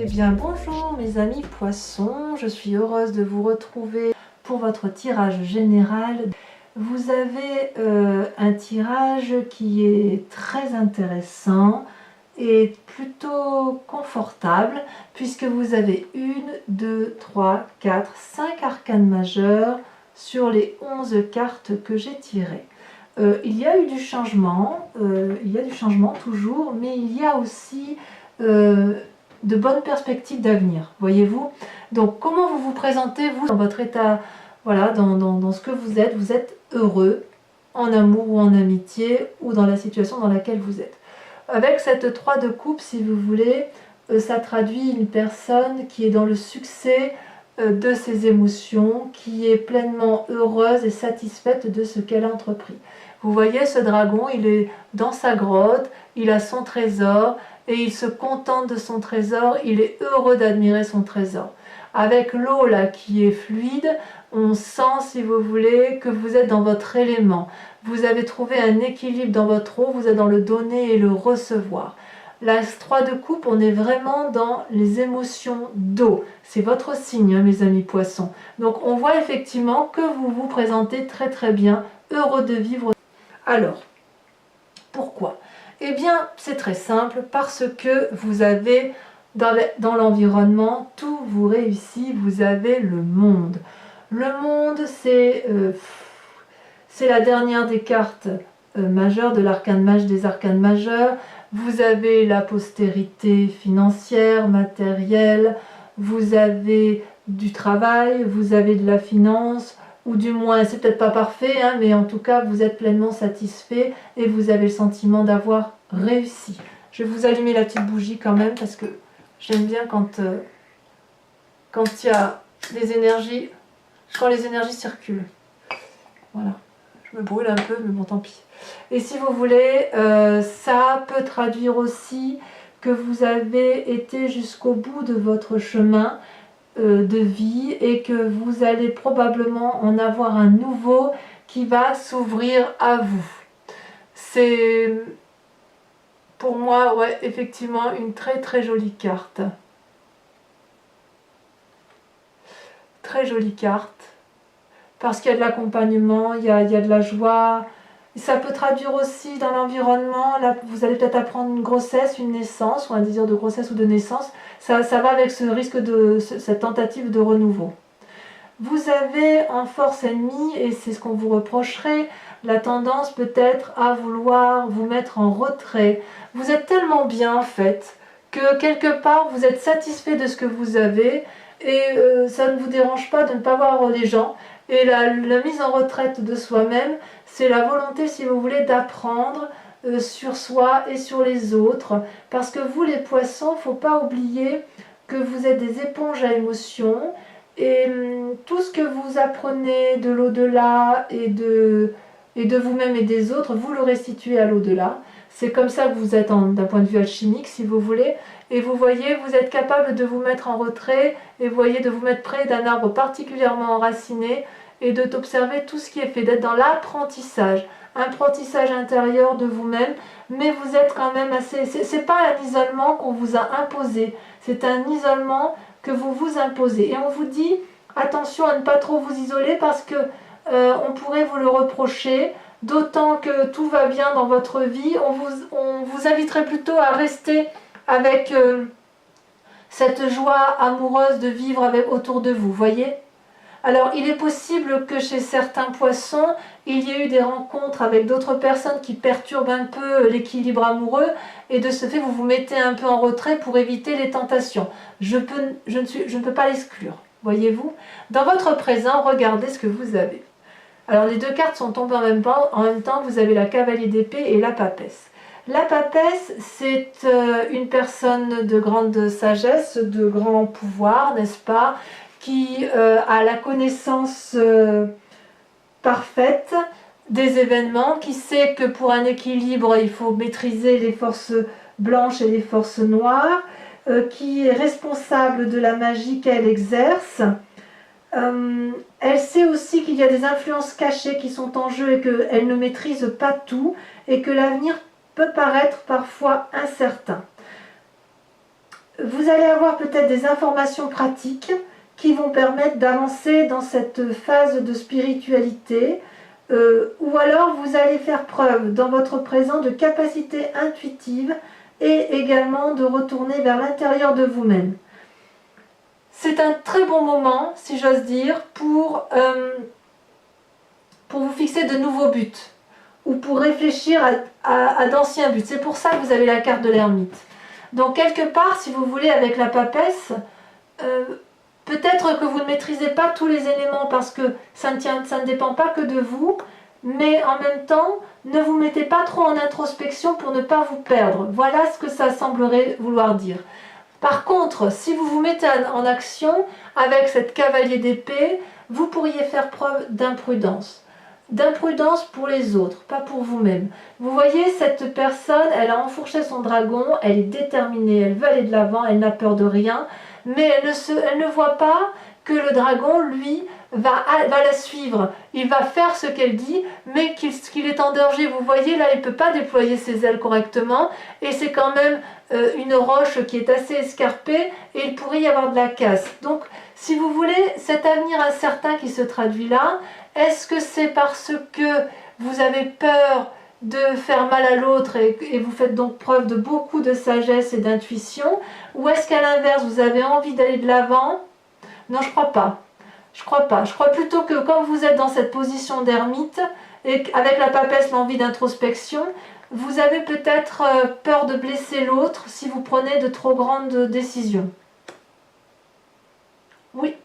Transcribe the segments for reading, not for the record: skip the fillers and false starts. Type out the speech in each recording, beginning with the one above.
Eh bien bonjour mes amis poissons, je suis heureuse de vous retrouver pour votre tirage général. Vous avez un tirage qui est très intéressant et plutôt confortable puisque vous avez 1, 2, 3, 4, 5 arcanes majeures sur les 11 cartes que j'ai tirées. Il y a eu du changement, toujours, mais il y a aussi de bonnes perspectives d'avenir, voyez-vous. Donc comment vous vous présentez, vous, dans votre état, voilà, dans ce que vous êtes heureux, en amour ou en amitié, ou dans la situation dans laquelle vous êtes. Avec cette 3 de coupe, si vous voulez, ça traduit une personne qui est dans le succès de ses émotions, qui est pleinement heureuse et satisfaite de ce qu'elle a entrepris. Vous voyez, ce dragon, il est dans sa grotte, il a son trésor, et il se contente de son trésor, il est heureux d'admirer son trésor. Avec l'eau là qui est fluide, on sent, si vous voulez, que vous êtes dans votre élément. Vous avez trouvé un équilibre dans votre eau, vous êtes dans le donner et le recevoir. La 3 de coupe, on est vraiment dans les émotions d'eau. C'est votre signe, hein, mes amis poissons. Donc on voit effectivement que vous vous présentez très très bien, heureux de vivre. Alors, pourquoi ? Eh bien, c'est très simple, parce que vous avez dans l'environnement, tout vous réussit, vous avez le monde. Le monde, c'est la dernière des cartes majeures, de l'arcane mage des arcanes majeurs. Vous avez la postérité financière, matérielle, vous avez du travail, vous avez de la finance, ou du moins, c'est peut-être pas parfait, hein, mais en tout cas, vous êtes pleinement satisfait et vous avez le sentiment d'avoir réussi. Je vais vous allumer la petite bougie quand même, parce que j'aime bien quand il y a des énergies, quand les énergies circulent. Voilà, je me brûle un peu, mais bon, tant pis. Et si vous voulez, ça peut traduire aussi que vous avez été jusqu'au bout de votre chemin de vie et que vous allez probablement en avoir un nouveau qui va s'ouvrir à vous. C'est pour moi, ouais, effectivement, une très très jolie carte. Très jolie carte. Parce qu'il y a de l'accompagnement, il y a de la joie. Ça peut traduire aussi dans l'environnement, là vous allez peut-être apprendre une grossesse, une naissance, ou un désir de grossesse ou de naissance. Ça va avec ce risque de cette tentative de renouveau. Vous avez en force ennemie, et c'est ce qu'on vous reprocherait, la tendance peut-être à vouloir vous mettre en retrait. Vous êtes tellement bien en fait, que quelque part vous êtes satisfait de ce que vous avez, et ça ne vous dérange pas de ne pas voir les gens. Et la mise en retraite de soi-même, c'est la volonté, si vous voulez, d'apprendre sur soi et sur les autres. Parce que vous, les poissons, il ne faut pas oublier que vous êtes des éponges à émotions. Et tout ce que vous apprenez de l'au-delà et de vous-même et des autres, vous le restituez à l'au-delà. C'est comme ça que vous êtes d'un point de vue alchimique, si vous voulez. Et vous voyez, vous êtes capable de vous mettre en retrait et vous voyez de vous mettre près d'un arbre particulièrement enraciné et de t'observer tout ce qui est fait, d'être dans l'apprentissage intérieur de vous-même, mais vous êtes quand même assez... C'est pas un isolement qu'on vous a imposé, c'est un isolement que vous vous imposez. Et on vous dit, attention à ne pas trop vous isoler parce que on pourrait vous le reprocher, d'autant que tout va bien dans votre vie. On vous inviterait plutôt à rester avec cette joie amoureuse de vivre autour de vous, voyez ? Alors, il est possible que chez certains poissons, il y ait eu des rencontres avec d'autres personnes qui perturbent un peu l'équilibre amoureux, et de ce fait, vous vous mettez un peu en retrait pour éviter les tentations. Je ne peux pas l'exclure, voyez-vous. Dans votre présent, regardez ce que vous avez. Alors, les deux cartes sont tombées en même temps, vous avez la cavalier d'épée et la papesse. La papesse, c'est une personne de grande sagesse, de grand pouvoir, n'est-ce pas, qui a la connaissance parfaite des événements, qui sait que pour un équilibre, il faut maîtriser les forces blanches et les forces noires, qui est responsable de la magie qu'elle exerce. Elle sait aussi qu'il y a des influences cachées qui sont en jeu et qu'elle ne maîtrise pas tout et que l'avenir peut paraître parfois incertain. vous allez avoir peut-être des informations pratiques qui vont permettre d'avancer dans cette phase de spiritualité, ou alors vous allez faire preuve dans votre présent de capacité intuitive et également de retourner vers l'intérieur de vous-même. C'est un très bon moment, si j'ose dire, pour vous fixer de nouveaux buts ou pour réfléchir à d'anciens buts. C'est pour ça que vous avez la carte de l'ermite. Donc quelque part, si vous voulez, avec la papesse, peut-être que vous ne maîtrisez pas tous les éléments parce que ça ne dépend pas que de vous, mais en même temps, ne vous mettez pas trop en introspection pour ne pas vous perdre. Voilà ce que ça semblerait vouloir dire. Par contre, si vous vous mettez en action avec cette cavalier d'épée, vous pourriez faire preuve d'imprudence. D'imprudence pour les autres, pas pour vous-même. Vous voyez, cette personne, elle a enfourché son dragon, elle est déterminée, elle veut aller de l'avant, elle n'a peur de rien, mais elle ne voit pas que le dragon, lui, va la suivre. Il va faire ce qu'elle dit, mais qu'il est en danger. Vous voyez, là, il ne peut pas déployer ses ailes correctement, et c'est quand même une roche qui est assez escarpée, et il pourrait y avoir de la casse. Donc, si vous voulez, cet avenir incertain qui se traduit là, est-ce que c'est parce que vous avez peur de faire mal à l'autre et vous faites donc preuve de beaucoup de sagesse et d'intuition, ou est-ce qu'à l'inverse, vous avez envie d'aller de l'avant? Non, je crois pas. Je crois pas. Je crois plutôt que quand vous êtes dans cette position d'ermite, et avec la papesse, l'envie d'introspection, vous avez peut-être peur de blesser l'autre si vous prenez de trop grandes décisions. Oui.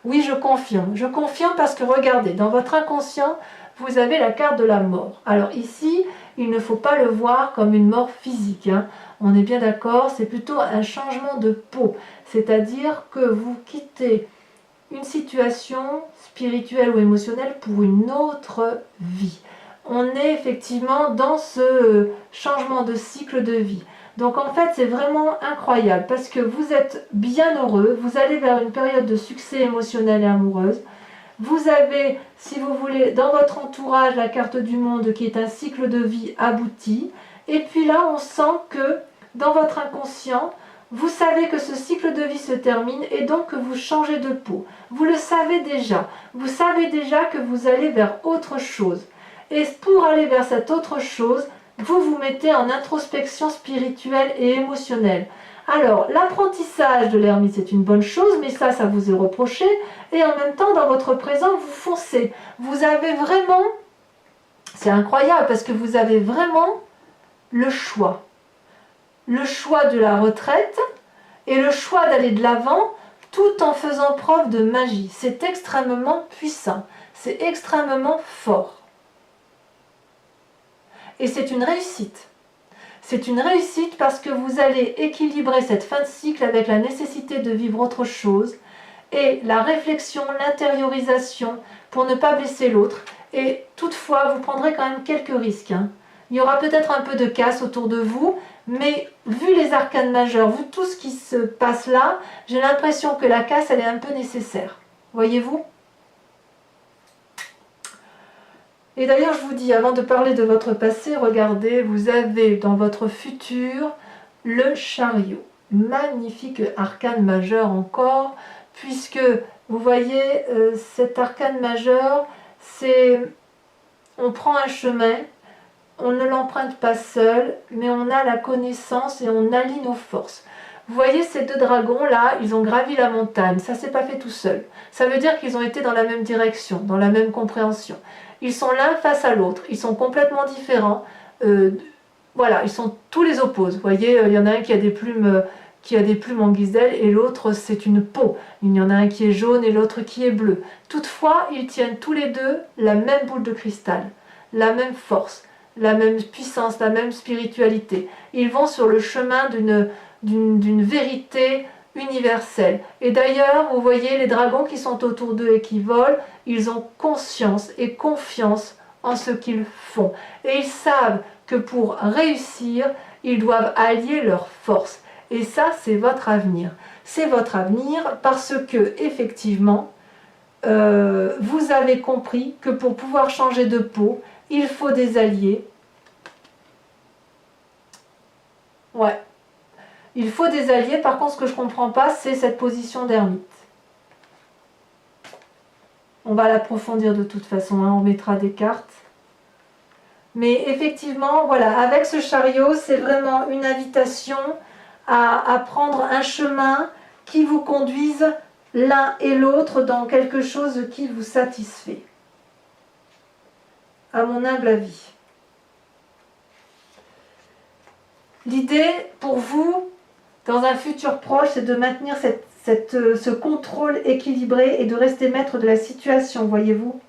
Oui, je confirme. Je confirme parce que regardez, dans votre inconscient, vous avez la carte de la mort. Alors ici, il ne faut pas le voir comme une mort physique, hein. On est bien d'accord, c'est plutôt un changement de peau. C'est-à-dire que vous quittez une situation spirituelle ou émotionnelle pour une autre vie. On est effectivement dans ce changement de cycle de vie. Donc en fait, c'est vraiment incroyable parce que vous êtes bien heureux, vous allez vers une période de succès émotionnel et amoureuse. Vous avez, si vous voulez, dans votre entourage, la carte du monde qui est un cycle de vie abouti. Et puis là, on sent que dans votre inconscient, vous savez que ce cycle de vie se termine et donc que vous changez de peau. Vous le savez déjà. Vous savez déjà que vous allez vers autre chose. Et pour aller vers cette autre chose, vous vous mettez en introspection spirituelle et émotionnelle. Alors, l'apprentissage de l'ermite, c'est une bonne chose, mais ça vous est reproché. Et en même temps, dans votre présent, vous foncez. Vous avez vraiment, c'est incroyable, parce que vous avez vraiment le choix. Le choix de la retraite et le choix d'aller de l'avant, tout en faisant preuve de magie. C'est extrêmement puissant, c'est extrêmement fort. Et c'est une réussite. C'est une réussite parce que vous allez équilibrer cette fin de cycle avec la nécessité de vivre autre chose et la réflexion, l'intériorisation pour ne pas blesser l'autre. Et toutefois, vous prendrez quand même quelques risques, hein. Il y aura peut-être un peu de casse autour de vous, mais vu les arcanes majeures, vu tout ce qui se passe là, j'ai l'impression que la casse, elle est un peu nécessaire. Voyez-vous ? Et d'ailleurs, je vous dis, avant de parler de votre passé, regardez, vous avez dans votre futur le chariot. Magnifique arcane majeur encore, puisque vous voyez, cet arcane majeur, c'est on prend un chemin, on ne l'emprunte pas seul, mais on a la connaissance et on allie nos forces. Vous voyez ces deux dragons là, ils ont gravi la montagne, ça s'est pas fait tout seul. Ça veut dire qu'ils ont été dans la même direction, dans la même compréhension. Ils sont l'un face à l'autre, ils sont complètement différents. Voilà, ils sont tous les opposés. Vous voyez, il y en a un qui a des plumes en guise d'aile et l'autre c'est une peau. Il y en a un qui est jaune et l'autre qui est bleu. Toutefois, ils tiennent tous les deux la même boule de cristal, la même force, la même puissance, la même spiritualité. Ils vont sur le chemin d'une vérité universelle. Et d'ailleurs, vous voyez les dragons qui sont autour d'eux et qui volent, ils ont conscience et confiance en ce qu'ils font. Et ils savent que pour réussir, ils doivent allier leurs forces. Et ça, c'est votre avenir. C'est votre avenir parce que, effectivement, vous avez compris que pour pouvoir changer de peau, il faut des alliés. Ouais. Il faut des alliés. Par contre, ce que je ne comprends pas, c'est cette position d'ermite. On va l'approfondir de toute façon, hein, on mettra des cartes. Mais effectivement, voilà, avec ce chariot, c'est vraiment une invitation à prendre un chemin qui vous conduise l'un et l'autre dans quelque chose qui vous satisfait. À mon humble avis. L'idée pour vous, dans un futur proche, c'est de maintenir ce contrôle équilibré et de rester maître de la situation, voyez-vous.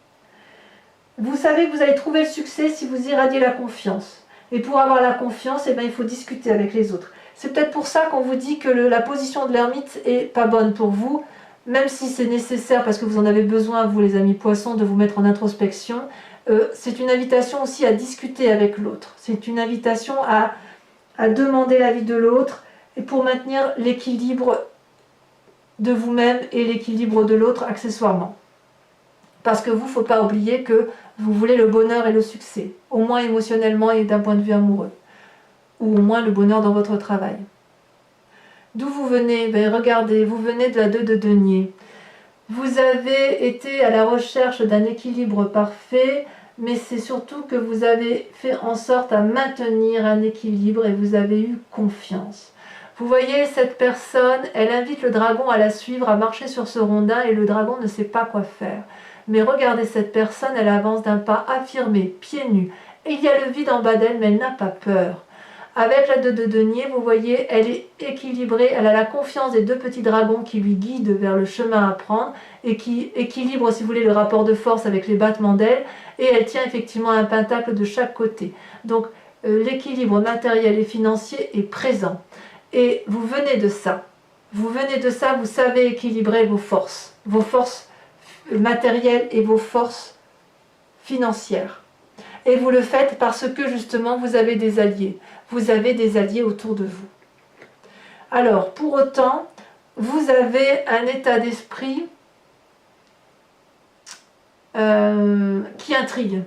Vous savez que vous allez trouver le succès si vous irradiez la confiance. Et pour avoir la confiance, eh bien, il faut discuter avec les autres. C'est peut-être pour ça qu'on vous dit que la position de l'ermite n'est pas bonne pour vous, même si c'est nécessaire parce que vous en avez besoin, vous les amis poissons, de vous mettre en introspection. C'est une invitation aussi à discuter avec l'autre. C'est une invitation à demander l'avis de l'autre et pour maintenir l'équilibre de vous-même et l'équilibre de l'autre accessoirement. Parce que vous, il ne faut pas oublier que vous voulez le bonheur et le succès, au moins émotionnellement et d'un point de vue amoureux, ou au moins le bonheur dans votre travail. D'où vous venez? Ben regardez, vous venez de la 2 de denier. Vous avez été à la recherche d'un équilibre parfait, mais c'est surtout que vous avez fait en sorte à maintenir un équilibre et vous avez eu confiance. Vous voyez, cette personne, elle invite le dragon à la suivre, à marcher sur ce rondin et le dragon ne sait pas quoi faire. Mais regardez cette personne, elle avance d'un pas affirmé, pieds nus. Et il y a le vide en bas d'elle, mais elle n'a pas peur. Avec la 2 de denier, vous voyez, elle est équilibrée, elle a la confiance des 2 petits dragons qui lui guident vers le chemin à prendre et qui équilibrent, si vous voulez, le rapport de force avec les battements d'ailes. Et elle tient effectivement un pentacle de chaque côté. Donc l'équilibre matériel et financier est présent. Et vous venez de ça. Vous venez de ça, vous savez équilibrer vos forces matérielles et vos forces financières. Et vous le faites parce que justement vous avez des alliés. Vous avez des alliés autour de vous. Alors, pour autant, vous avez un état d'esprit qui intrigue.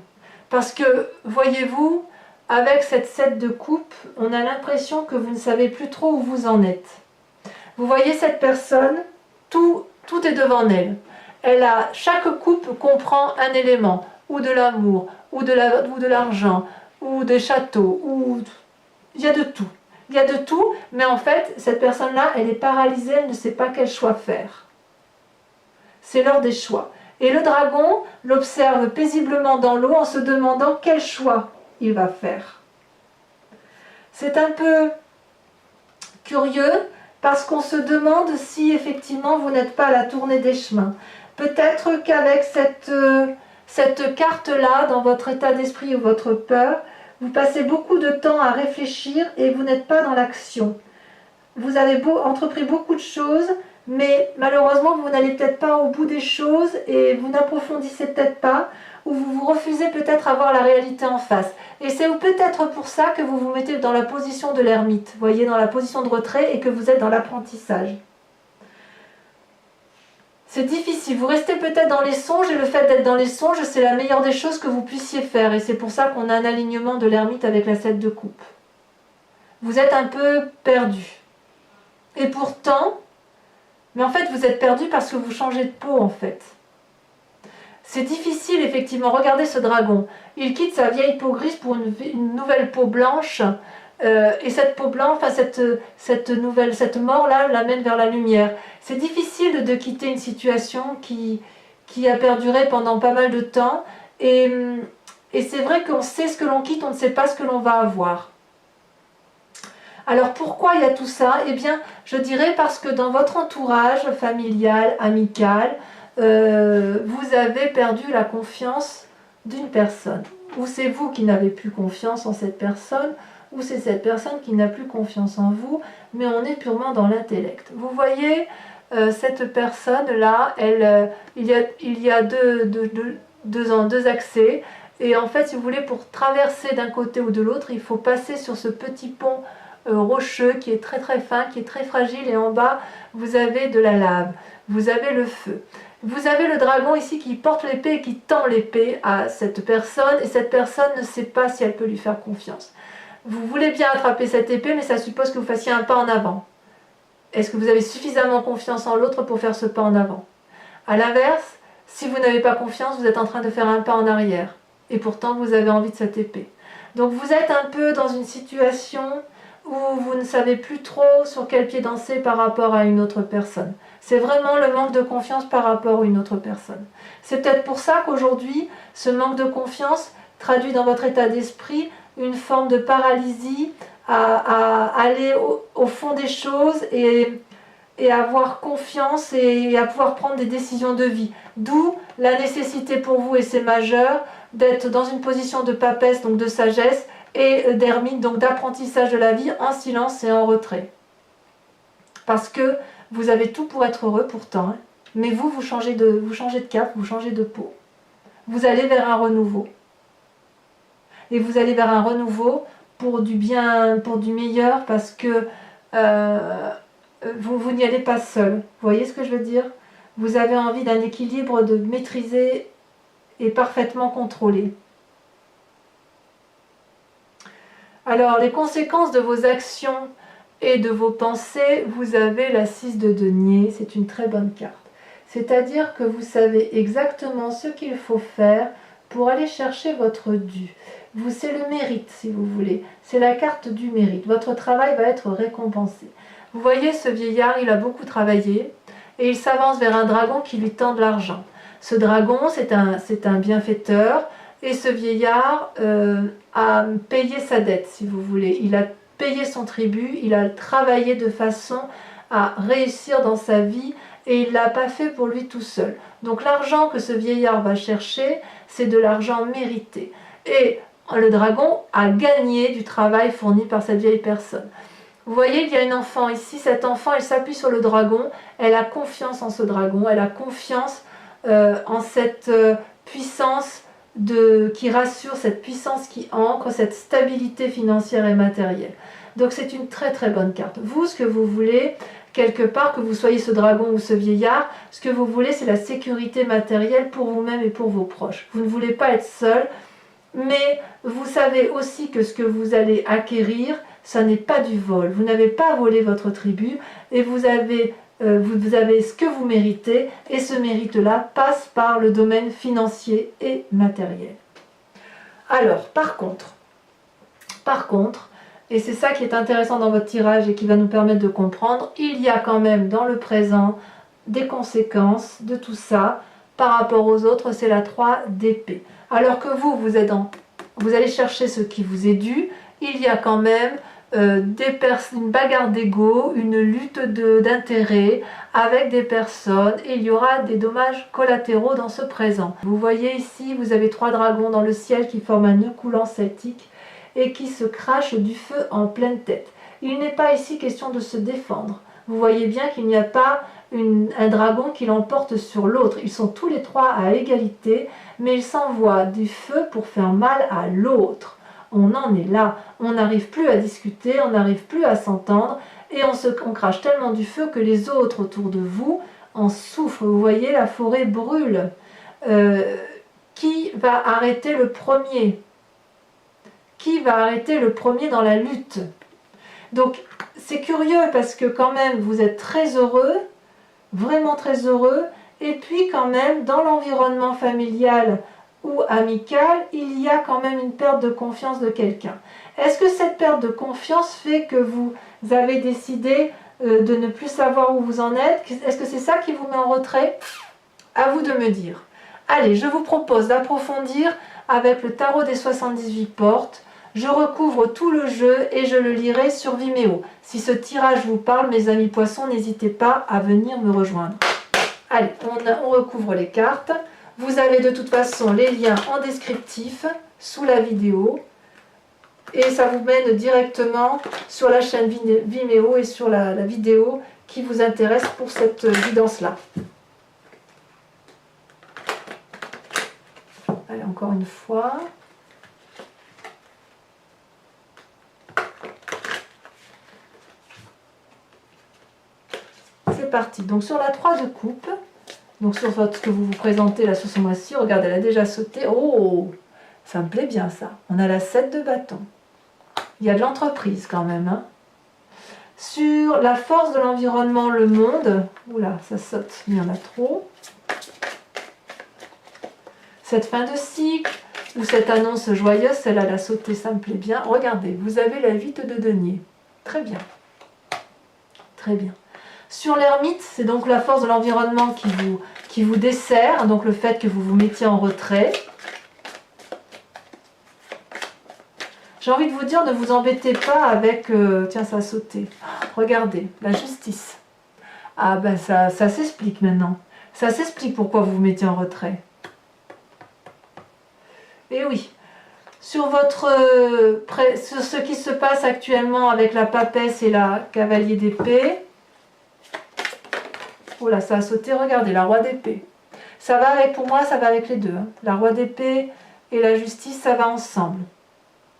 Parce que, voyez-vous, avec cette 7 de coupe, on a l'impression que vous ne savez plus trop où vous en êtes. Vous voyez cette personne, tout est devant elle. Chaque coupe comprend un élément, ou de l'amour, ou de l'argent, ou des châteaux, ou il y a de tout. Il y a de tout, mais en fait, cette personne-là, elle est paralysée, elle ne sait pas quel choix faire. C'est l'heure des choix. Et le dragon l'observe paisiblement dans l'eau en se demandant quel choix il va faire. C'est un peu curieux parce qu'on se demande si effectivement vous n'êtes pas à la tournée des chemins. Peut-être qu'avec cette carte-là, dans votre état d'esprit ou votre peur, vous passez beaucoup de temps à réfléchir et vous n'êtes pas dans l'action. Vous avez entrepris beaucoup de choses, mais malheureusement, vous n'allez peut-être pas au bout des choses et vous n'approfondissez peut-être pas, ou vous vous refusez peut-être à voir la réalité en face. Et c'est peut-être pour ça que vous vous mettez dans la position de l'ermite, voyez, dans la position de retrait et que vous êtes dans l'apprentissage. C'est difficile, vous restez peut-être dans les songes et le fait d'être dans les songes, c'est la meilleure des choses que vous puissiez faire et c'est pour ça qu'on a un alignement de l'ermite avec la 7 de coupe. Vous êtes un peu perdu. Et pourtant, mais en fait vous êtes perdu parce que vous changez de peau en fait. C'est difficile effectivement, regardez ce dragon. Il quitte sa vieille peau grise pour une nouvelle peau blanche et cette peau blanche, enfin cette mort-là l'amène vers la lumière. C'est difficile de quitter une situation qui a perduré pendant pas mal de temps et c'est vrai qu'on sait ce que l'on quitte, on ne sait pas ce que l'on va avoir. Alors pourquoi il y a tout ça? Eh bien, je dirais parce que dans votre entourage familial, amical, vous avez perdu la confiance d'une personne. Ou c'est vous qui n'avez plus confiance en cette personne, ou c'est cette personne qui n'a plus confiance en vous, mais on est purement dans l'intellect. Vous voyez, cette personne-là, il y a deux accès, et en fait, si vous voulez, pour traverser d'un côté ou de l'autre, il faut passer sur ce petit pont rocheux qui est très très fin, qui est très fragile, et en bas, vous avez de la lave, vous avez le feu. Vous avez le dragon ici qui porte l'épée et qui tend l'épée à cette personne, et cette personne ne sait pas si elle peut lui faire confiance. Vous voulez bien attraper cette épée, mais ça suppose que vous fassiez un pas en avant. Est-ce que vous avez suffisamment confiance en l'autre pour faire ce pas en avant? À l'inverse, si vous n'avez pas confiance, vous êtes en train de faire un pas en arrière. Et pourtant, vous avez envie de cette épée. Donc vous êtes un peu dans une situation où vous ne savez plus trop sur quel pied danser par rapport à une autre personne. C'est vraiment le manque de confiance par rapport à une autre personne. C'est peut-être pour ça qu'aujourd'hui, ce manque de confiance traduit dans votre état d'esprit une forme de paralysie à aller au fond des choses et avoir confiance et à pouvoir prendre des décisions de vie. D'où la nécessité pour vous, et c'est majeur, d'être dans une position de papesse, donc de sagesse, et d'ermite, donc d'apprentissage de la vie en silence et en retrait. Parce que vous avez tout pour être heureux pourtant, hein, mais vous changez de cap, vous changez de peau. Vous allez vers un renouveau. Et vous allez vers un renouveau pour du bien, pour du meilleur, parce que vous n'y allez pas seul. Vous voyez ce que je veux dire? Vous avez envie d'un équilibre, de maîtriser et parfaitement contrôlé. Alors, les conséquences de vos actions et de vos pensées, vous avez la 6 de denier, c'est une très bonne carte. C'est-à-dire que vous savez exactement ce qu'il faut faire pour aller chercher votre dû. C'est le mérite, si vous voulez. C'est la carte du mérite. Votre travail va être récompensé. Vous voyez, ce vieillard, il a beaucoup travaillé et il s'avance vers un dragon qui lui tend de l'argent. Ce dragon, c'est un bienfaiteur, et ce vieillard a payé sa dette, si vous voulez. Il a payé son tribut, il a travaillé de façon à réussir dans sa vie, et il ne l'a pas fait pour lui tout seul. Donc l'argent que ce vieillard va chercher, c'est de l'argent mérité. Et le dragon a gagné du travail fourni par cette vieille personne. Vous voyez, il y a une enfant ici, cet enfant, elle s'appuie sur le dragon, elle a confiance en ce dragon, elle a confiance en cette puissance qui rassure, cette puissance qui ancre, cette stabilité financière et matérielle. Donc c'est une très très bonne carte. Vous, ce que vous voulez, quelque part, que vous soyez ce dragon ou ce vieillard, ce que vous voulez, c'est la sécurité matérielle pour vous-même et pour vos proches. Vous ne voulez pas être seul, mais vous savez aussi que ce que vous allez acquérir, ça n'est pas du vol. Vous n'avez pas volé votre tribut, et vous avez ce que vous méritez, et ce mérite-là passe par le domaine financier et matériel. Alors, par contre, et c'est ça qui est intéressant dans votre tirage et qui va nous permettre de comprendre, il y a quand même dans le présent des conséquences de tout ça par rapport aux autres, c'est la 3 d'épée. Alors que vous allez chercher ce qui vous est dû, il y a quand même une bagarre d'ego, une lutte d'intérêt avec des personnes, et il y aura des dommages collatéraux dans ce présent. Vous voyez ici, vous avez 3 dragons dans le ciel qui forment un nœud coulant celtique et qui se crachent du feu en pleine tête. Il n'est pas ici question de se défendre. Vous voyez bien qu'il n'y a pas un dragon qui l'emporte sur l'autre. Ils sont tous les 3 à égalité, mais ils s'envoient du feu pour faire mal à l'autre. On en est là, on n'arrive plus à discuter, on n'arrive plus à s'entendre, et on crache tellement du feu que les autres autour de vous en souffrent. Vous voyez, la forêt brûle. Qui va arrêter le premier? Qui va arrêter le premier dans la lutte? Donc c'est curieux parce que quand même vous êtes très heureux, vraiment très heureux, et puis quand même dans l'environnement familial ou amical, il y a quand même une perte de confiance de quelqu'un. Est-ce que cette perte de confiance fait que vous avez décidé de ne plus savoir où vous en êtes? Est-ce que c'est ça qui vous met en retrait? À vous de me dire. Allez, je vous propose d'approfondir avec le tarot des 78 portes. Je recouvre tout le jeu et je le lirai sur Vimeo. Si ce tirage vous parle, mes amis poissons, n'hésitez pas à venir me rejoindre. Allez, on recouvre les cartes. Vous avez de toute façon les liens en descriptif sous la vidéo. Et ça vous mène directement sur la chaîne Vimeo et sur la vidéo qui vous intéresse pour cette guidance-là. Allez, encore une fois. C'est parti. Donc sur la 3 de coupe, donc sur ce que vous vous présentez là sur ce mois-ci, regardez, elle a déjà sauté. Oh, ça me plaît bien ça. On a la 7 de bâton. Il y a de l'entreprise quand même. Hein. Sur la force de l'environnement, le monde. Oula, ça saute, il y en a trop. Cette fin de cycle, ou cette annonce joyeuse, celle-là, elle a sauté, ça me plaît bien. Regardez, vous avez la 8 de denier. Très bien. Très bien. Sur l'ermite, c'est donc la force de l'environnement qui vous dessert, donc le fait que vous vous mettiez en retrait. J'ai envie de vous dire, ne vous embêtez pas avec... tiens, ça a sauté. Regardez, la justice. Ah ben ça s'explique maintenant. Ça s'explique pourquoi vous vous mettez en retrait. Et oui, sur ce qui se passe actuellement avec la papesse et la cavalier d'épée. Oh là, ça a sauté, regardez, la roi d'épée. Ça va avec, pour moi, ça va avec les deux. Hein. La roi d'épée et la justice, ça va ensemble.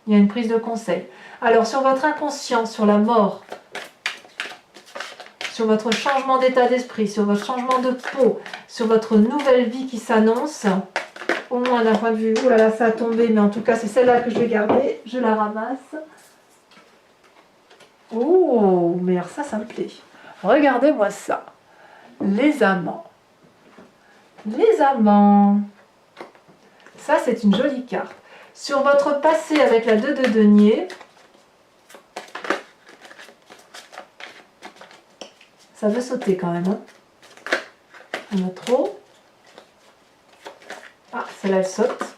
Il y a une prise de conseil. Alors, sur votre inconscient, sur la mort, sur votre changement d'état d'esprit, sur votre changement de peau, sur votre nouvelle vie qui s'annonce, au moins d'un point de vue, oh là là, ça a tombé, mais en tout cas, c'est celle-là que je vais garder. Je la ramasse. Oh, mais alors ça me plaît. Regardez-moi ça. Les amants. Les amants. Ça, c'est une jolie carte. Sur votre passé avec la 2 de denier, ça veut sauter quand même. Hein. Il y en a trop. Ah, celle-là, elle saute.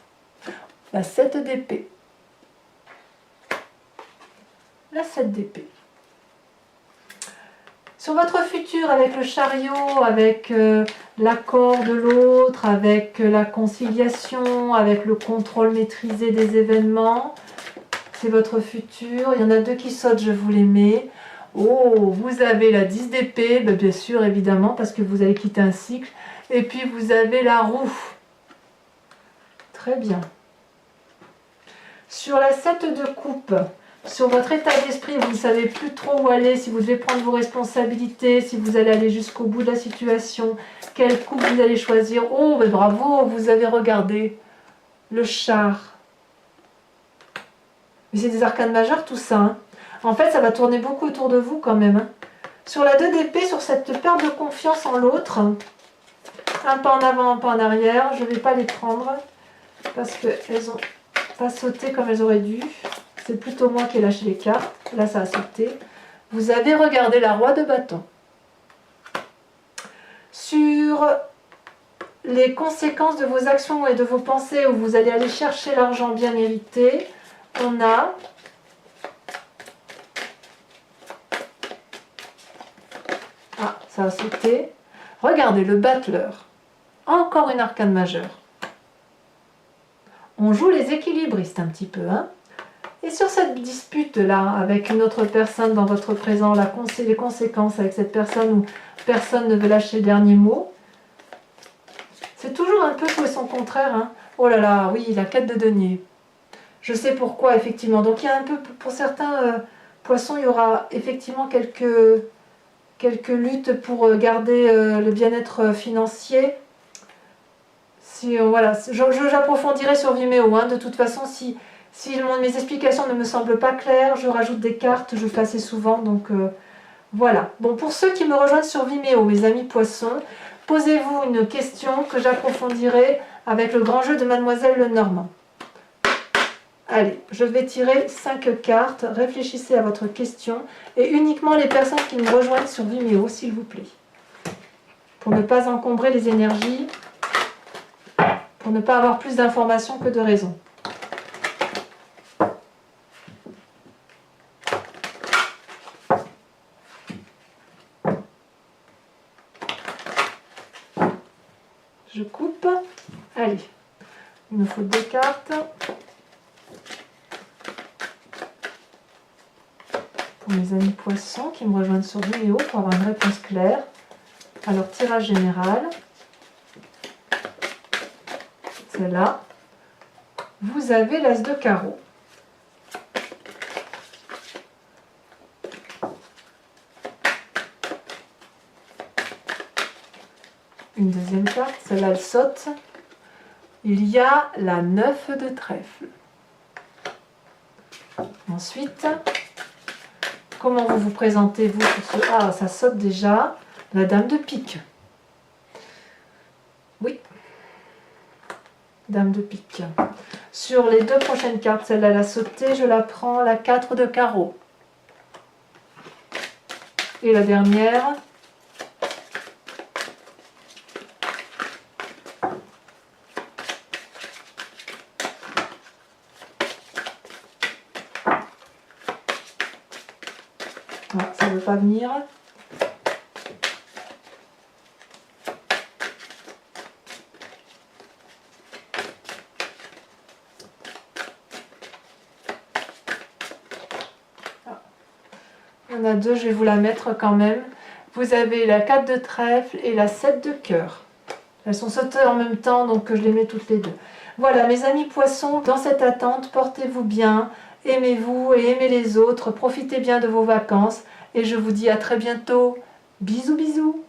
La 7 d'épée. La 7 d'épée. Sur votre futur avec le chariot, avec l'accord de l'autre, avec la conciliation, avec le contrôle maîtrisé des événements, c'est votre futur. Il y en a deux qui sautent, je vous les mets. Oh, vous avez la 10 d'épée, bien sûr, évidemment, parce que vous allez quitter un cycle. Et puis vous avez la roue. Très bien. Sur la 7 de coupe, sur votre état d'esprit, vous ne savez plus trop où aller, si vous devez prendre vos responsabilités, si vous allez aller jusqu'au bout de la situation, quelle coupe vous allez choisir. Oh, mais bravo, vous avez regardé le char. Mais c'est des arcanes majeures tout ça. Hein. En fait, ça va tourner beaucoup autour de vous quand même. Hein. Sur la 2 d'épée, sur cette perte de confiance en l'autre, un pas en avant, un pas en arrière, je ne vais pas les prendre parce qu'elles n'ont pas sauté comme elles auraient dû. C'est plutôt moi qui ai lâché les cartes. Là, ça a sauté. Vous avez regardé la roi de bâton. Sur les conséquences de vos actions et de vos pensées où vous allez aller chercher l'argent bien mérité, on a ah, ça a sauté. Regardez, le battleur. Encore une arcane majeure. On joue les équilibristes un petit peu, hein. Et sur cette dispute-là, avec une autre personne dans votre présent, les conséquences avec cette personne où personne ne veut lâcher le dernier mot, c'est toujours un peu tout et son contraire. Hein. Oh là là, oui, la 4 de denier. Je sais pourquoi, effectivement. Donc il y a un peu, pour certains poissons, il y aura effectivement quelques luttes pour garder le bien-être financier. Voilà, j'approfondirai sur Vimeo. Hein. De toute façon, si mes explications ne me semblent pas claires, je rajoute des cartes, je fais assez souvent, donc voilà. Bon, pour ceux qui me rejoignent sur Vimeo, mes amis poissons, posez-vous une question que j'approfondirai avec le grand jeu de Mademoiselle Lenormand. Allez, je vais tirer 5 cartes, réfléchissez à votre question, et uniquement les personnes qui me rejoignent sur Vimeo, s'il vous plaît. Pour ne pas encombrer les énergies, pour ne pas avoir plus d'informations que de raisons. Je coupe. Allez, il me faut 2 cartes. Pour mes amis poissons qui me rejoignent sur Vimeo pour avoir une réponse claire. Alors, tirage général. C'est là. Vous avez l'as de carreau. Une deuxième carte, celle-là elle saute. Il y a la 9 de trèfle. ensuite, comment vous vous présentez vous sur ce... Ah, ça saute déjà. La dame de pique. Oui. Dame de pique. Sur les deux prochaines cartes, celle-là, elle a sauté, je la prends, la 4 de carreau. Et la dernière. Ah, ça ne veut pas venir. Il y en a deux, je vais vous la mettre quand même. Vous avez la 4 de trèfle et la 7 de cœur. Elles sont sautées en même temps, donc je les mets toutes les deux. Voilà, mes amis poissons, dans cette attente, portez-vous bien, aimez-vous et aimez les autres, profitez bien de vos vacances, et je vous dis à très bientôt. Bisous, bisous!